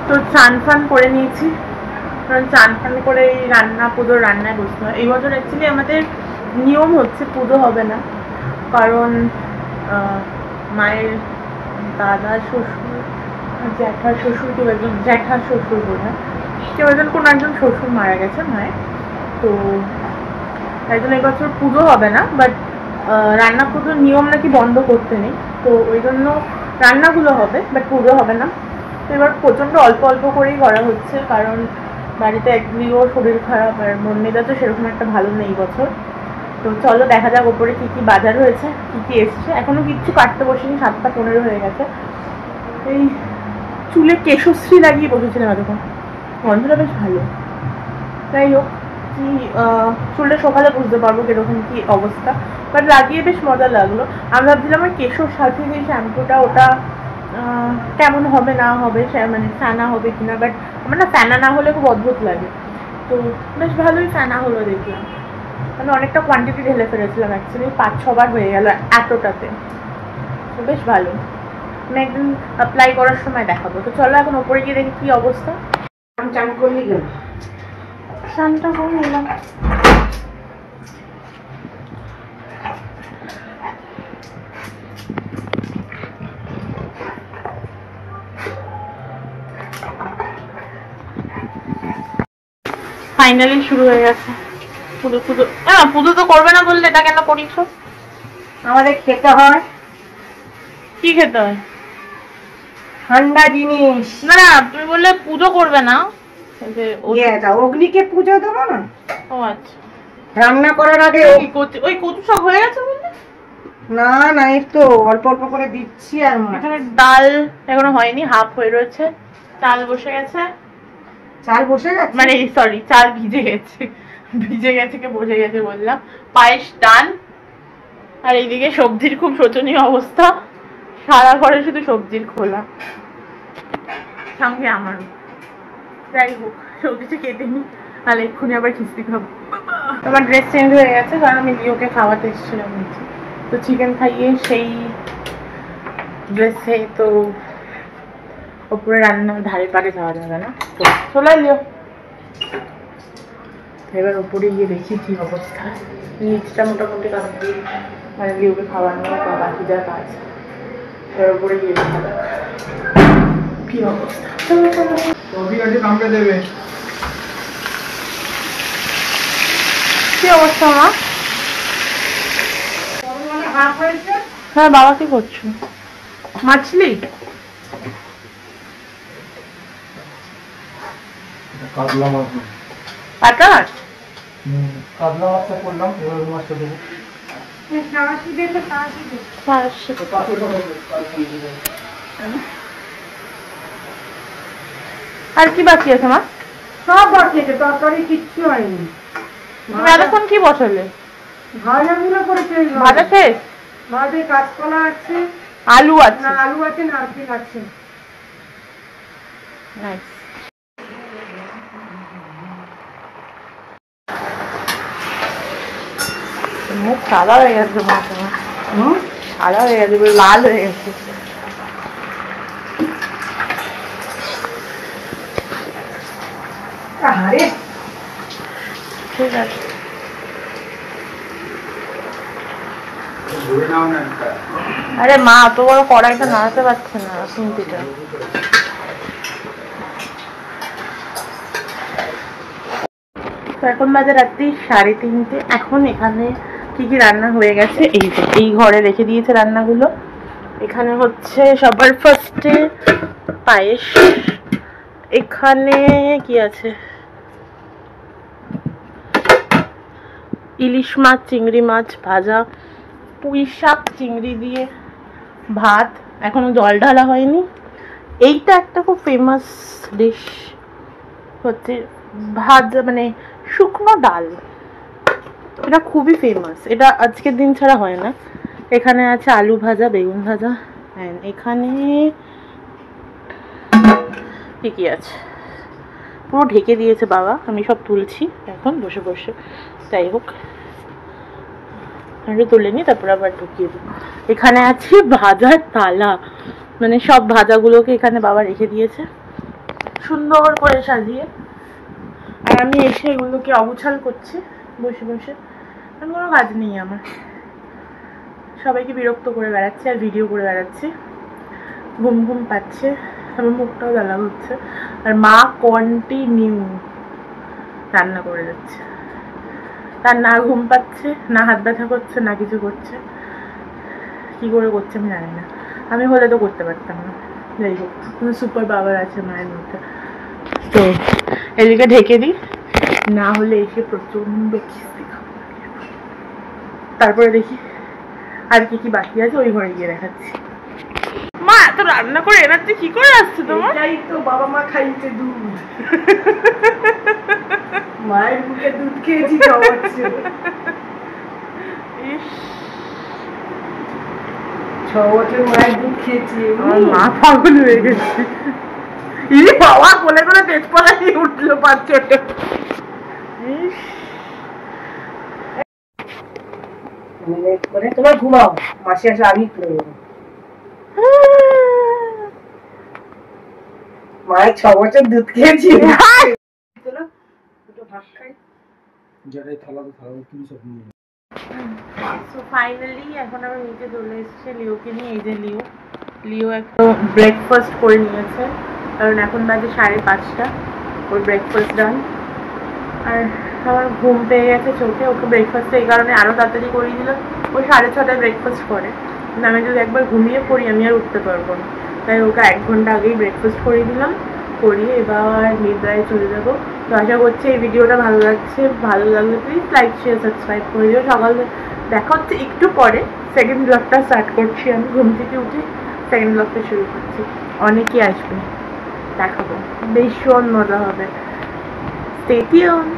তো চান ফান করে নিয়েছি, কারণ চান ফান করে এই পুজোর রান্নায় বসতে হয়। এই বছর অ্যাকচুয়ালি আমাদের নিয়ম হচ্ছে পুজো হবে না, কারণ মায়ের দাদা শ্বশুর, জ্যাঠা শ্বশুর, কেউ একজন জ্যাঠা শ্বশুর বোধ হয়, কেউ একজন কোনো একজন শ্বশুর মারা গেছে মায়ের। তো তাই জন্য এই বছর পুজো হবে না, বাট রান্না পুজোর নিয়ম নাকি বন্ধ করতে নেই, তো ওই জন্য রান্নাগুলো হবে, বাট পুজো হবে না। তো এবার প্রচণ্ড অল্প অল্প করেই করা হচ্ছে, কারণ বাড়িতে একদিকেও শরীর খারাপ আর মন মেজাজও সেরকম একটা ভালো নেই বছর। তো চলো দেখা যাক ওপরে কী কী বাজার হয়েছে, কী কী এসছে। এখনও কিচ্ছু কাটতে বসিনি, 7টা 15 হয়ে গেছে। এই চুলে কেশশ্রী লাগিয়ে বসেছিলাম এতক্ষণ, গন্ধটা বেশ ভালো। যাই হোক, কি চুলটা সকালে বুঝতে পারবো কিরকম কি অবস্থা, বাট লাগিয়ে বেশ মজা লাগলো। আমি ভাবছিলাম আমার কেশোর সাথে যে শ্যাম্পুটা ওটা কেমন হবে না হবে, মানে ফ্যানা হবে কিনা, বাট আমার না ফ্যানা না হলে খুব অদ্ভুত লাগে। তো বেশ ভালোই ফ্যানা হলো দেখলাম। আমি অনেকটা কোয়ান্টিটি ঢেলে ফেলেছিলাম, অ্যাকচুয়ালি 5-6 বার হয়ে গেল এতটাতে। তো বেশ ভালো, আমি একদিন অ্যাপ্লাই করার সময় দেখাবো। তো চলো এখন ওপরে গিয়ে দেখি কি অবস্থা। চান করলি গেল, স্নানটা করে নিলাম। ফাইনালি শুরু হয়ে গেছে পুজো। পুজো তো করবে না বললে, এটা কেন করিস? আমাদের খেতে হয়। কি খেতে হয়? ঠান্ডা জিনিস। না না, তুমি বললে পুজো করবে না, অগ্নিকে পুজো দেবো না। ও আচ্ছা, রান্না করার আগে ওই কচু শাক হয়ে গেছে বললে? না না, এই তো অল্প অল্প করে দিচ্ছি। আর এখানে ডাল এখনো হয়নি, হাফ হয়ে রয়েছে। চাল বসে গেছে, চাল বসে গেছে, মানে সরি চাল ভিজে গেছে, ভিজে গেছে কে বসে গেছে বললাম। পায়েস ডান, আর এইদিকে সবজির খুব শোচনীয় অবস্থা, সারা ঘরে শুধু সবজির খোলা, সঙ্গে আমারও। যাই হোক, সবজিটা কেটে নি, তাহলে এক্ষুনি আবার খিস্তি খাবো। আমার ড্রেস চেঞ্জ হয়ে গেছে, কারণ আমি লিওকে খাওয়াতে এসেছিলাম নিচে, তো চিকেন খাইয়ে সেই ড্রেসে তো ওপরে রান্না ধারে পাড়ে যাওয়া যাবে না, তো চলে লিও। এবার ওপরে গিয়ে দেখি কি অবস্থা। নিচটা মোটামুটি কমপ্লিট, মানে লিওকে খাওয়ানো বা বাকি যা কাজ, এবার ওপরে গিয়ে দেখা যাক কি অবস্থা। কি অবস্থা মা? হ্যাঁ বাবা, কি করছো? মাছলি কাতলা মাছ, কাতলা মাছ, কাতলা মাছটা করলাম, এবার মাছটা দেবো। আর কি বাকি আছে মা? সব বাকি আছে, তরকারি কিচ্ছু হয়নি। তুমি এতক্ষণ কি বসালে? ভাজাগুলো করেছে, ভাজা শেষ? ভাজে কাঁচকলা আছে, আলু আছে, না আলু আছে, নারকেল আছে। নাইস। মুখ সাদা হয়ে গেছে মা, তোমার সাদা হয়ে গেছে, লাল হয়ে গেছে। ঠিক আছে, আরে মা অত বড় কড়াইটা নাড়াতে পারছে না, শুনতিটা। তো এখন বাজে রাত্রি 3:30। এখন এখানে কি কি রান্না হয়ে গেছে এই ঘরে রেখে দিয়েছে রান্নাগুলো। এখানে হচ্ছে সবার ফার্স্টে পায়েস, এখানে কি আছে, ইলিশ মাছ চিংড়ি মাছ ভাজা, পুঁই শাক চিংড়ি দিয়ে ভাত, এখনো জল ঢালা হয়নি। এইটা একটা খুব ফেমাস ডিশ হচ্ছে ভাজা, মানে শুকনো ডাল, এটা খুবই ফেমাস, এটা আজকের দিন ছাড়া হয় না। এখানে আছে আলু ভাজা, বেগুন ভাজা, এখানে কি কি আছে পুরো ঢেকে দিয়েছে বাবা, আমি সব তুলছি এখন বসে বসে। যাই হোক, একটু তুলে নি, তারপর আবার ঢুকিয়ে দিই। এখানে আছে ভাজার থালা, মানে সব ভাজাগুলোকে এখানে বাবা রেখে দিয়েছে। সুন্দর করে সাজিয়ে। আর আমি এসে এগুলোকে অগুছাল করছি বসে বসে, কারণ কোনো কাজ নেই আমার। সবাইকে বিরক্ত করে বেড়াচ্ছি আর ভিডিও করে বেড়াচ্ছি। ঘুম ঘুম পাচ্ছে, আমার মুখটাও জ্বালা হচ্ছে। আর মা কন্টিনিউ রান্না করে যাচ্ছে, তার না ঘুম পাচ্ছে, না হাত ব্যথা করছে, না কিছু করছে। কি করে করছে আমি জানি না, আমি হলে তো করতে পারতাম না। যাই হোক, কোনো সুপার পাওয়ার আছে মায়ের মধ্যে। তো এদিকে ঢেকে দিই, না হলে এসে প্রচন্ড খিস্তি খাবো। তারপরে দেখি আর কি কি বাকি আছে, ওই ঘরে গিয়ে দেখাচ্ছি। মা এত রান্না করে এনার্জি কি করে আসছে তোমার? এটাই তো বাবা মা খাইছে দুধ। মায়ের মুখে দুধ খেয়েছি খাওয়াচ্ছে। ইস, 6 বছর মায়ের দুধ খেয়েছি। আমার মা পাগল হয়ে গেছে। ই বাবা, কোলে করে তেজপাতা দিয়ে উঠলো 5-6। ইস, করে তোমার ঘুমাও, মাসি আসে আমি তুলে দেবো। মায়ের 6 বছর দুধ খেয়েছি। চলো দুটো ভাত খাই। যেটাই থালা তুমি সব নিয়ে সো ফাইনালি এখন আমি নিচে চলে এসেছি লিওকে নিয়ে। এই যে লিও একটা ব্রেকফাস্ট করে নিয়েছে, কারণ এখন বাজে 5:30। ওর ব্রেকফাস্ট ডান। আর আমার ঘুম পেয়ে গেছে চোখে। ওকে ব্রেকফাস্ট এই কারণে আরও তাড়াতাড়ি করিয়ে দিলাম। ও 6:30টায় ব্রেকফাস্ট করে, কিন্তু আমি যদি একবার ঘুমিয়ে পড়ি আমি আর উঠতে পারবো না। তাই ওকে 1 ঘন্টা আগেই ব্রেকফাস্ট করিয়ে দিলাম, করিয়ে এবার নিদ্রায় চলে যাবো। তো আশা করছি এই ভিডিওটা ভালো লাগছে। ভালো লাগলে প্লিজ লাইক শেয়ার সাবস্ক্রাইব করে দিও। সকালে দেখা হচ্ছে একটু পরে। সেকেন্ড ব্লগটা স্টার্ট করছি, আমি ঘুম থেকে উঠে সেকেন্ড ব্লগটা শুরু করছি। অনেকেই আসবে, দেখাবো, ভীষণ মজা হবে। Stay tuned.